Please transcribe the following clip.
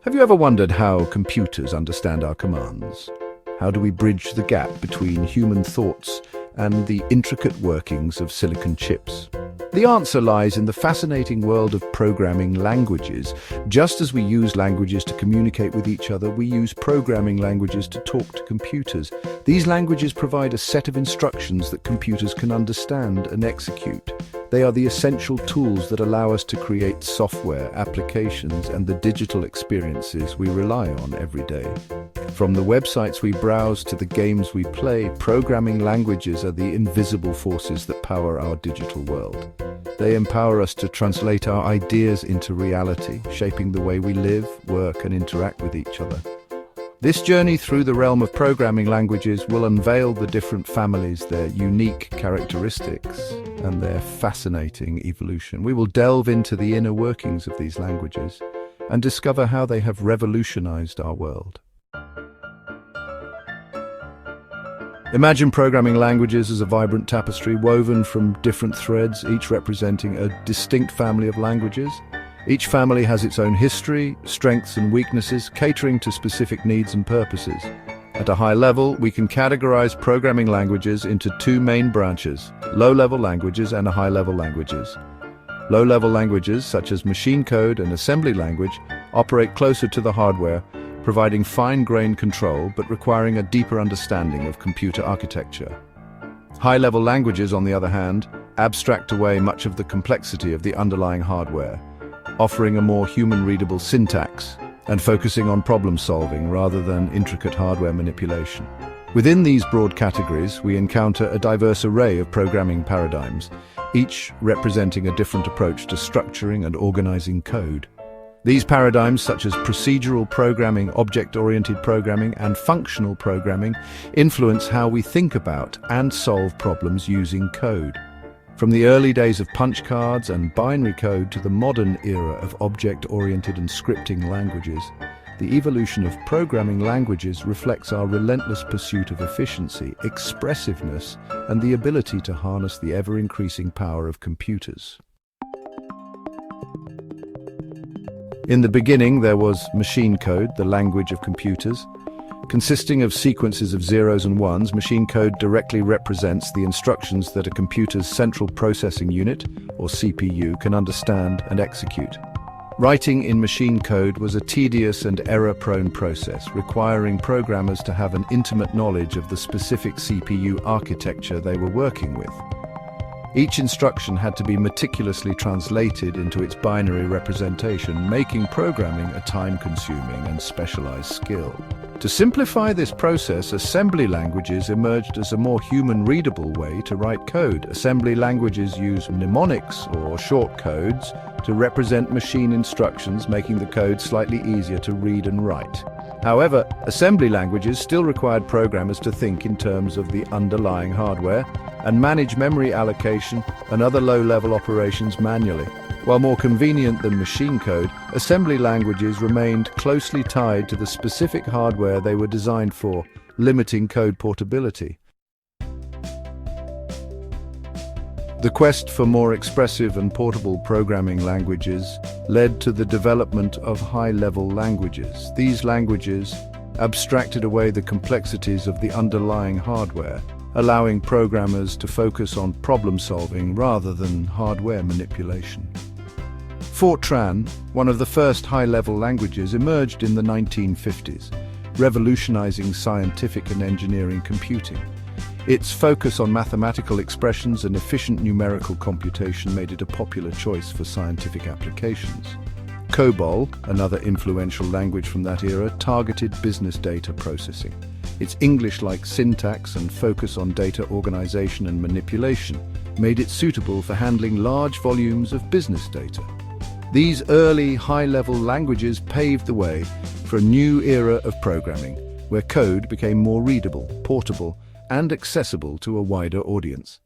Have you ever wondered how computers understand our commands? How do we bridge the gap between human thoughts and the intricate workings of silicon chips? The answer lies in the fascinating world of programming languages. Just as we use languages to communicate with each other, we use programming languages to talk to computers. These languages provide a set of instructions that computers can understand and execute. They are the essential tools that allow us to create software, applications, and the digital experiences we rely on every day. From the websites we browse to the games we play, programming languages are the invisible forces that power our digital world. They empower us to translate our ideas into reality, shaping the way we live, work, and interact with each other. This journey through the realm of programming languages will unveil the different families, their unique characteristics, and their fascinating evolution. We will delve into the inner workings of these languages and discover how they have revolutionized our world. Imagine programming languages as a vibrant tapestry woven from different threads, each representing a distinct family of languages. Each family has its own history, strengths and weaknesses, catering to specific needs and purposes. At a high level, we can categorize programming languages into two main branches: low-level languages and high-level languages. Low-level languages, such as machine code and assembly language, operate closer to the hardware, providing fine-grained control but requiring a deeper understanding of computer architecture. High-level languages, on the other hand, abstract away much of the complexity of the underlying hardware, offering a more human-readable syntax and focusing on problem-solving rather than intricate hardware manipulation. Within these broad categories, we encounter a diverse array of programming paradigms, each representing a different approach to structuring and organizing code. These paradigms, such as procedural programming, object-oriented programming, and functional programming, influence how we think about and solve problems using code. From the early days of punch cards and binary code to the modern era of object-oriented and scripting languages, the evolution of programming languages reflects our relentless pursuit of efficiency, expressiveness, and the ability to harness the ever-increasing power of computers. In the beginning, there was machine code, the language of computers. Consisting of sequences of zeros and ones, machine code directly represents the instructions that a computer's central processing unit, or CPU, can understand and execute. Writing in machine code was a tedious and error-prone process, requiring programmers to have an intimate knowledge of the specific CPU architecture they were working with. Each instruction had to be meticulously translated into its binary representation, making programming a time-consuming and specialized skill. To simplify this process, assembly languages emerged as a more human-readable way to write code. Assembly languages use mnemonics, or short codes, to represent machine instructions, making the code slightly easier to read and write. However, assembly languages still required programmers to think in terms of the underlying hardware and manage memory allocation and other low-level operations manually. While more convenient than machine code, assembly languages remained closely tied to the specific hardware they were designed for, limiting code portability. The quest for more expressive and portable programming languages led to the development of high-level languages. These languages abstracted away the complexities of the underlying hardware, allowing programmers to focus on problem-solving rather than hardware manipulation. Fortran, one of the first high-level languages, emerged in the 1950s, revolutionizing scientific and engineering computing. Its focus on mathematical expressions and efficient numerical computation made it a popular choice for scientific applications. COBOL, another influential language from that era, targeted business data processing. Its English-like syntax and focus on data organization and manipulation made it suitable for handling large volumes of business data. These early high-level languages paved the way for a new era of programming, where code became more readable, portable, and accessible to a wider audience.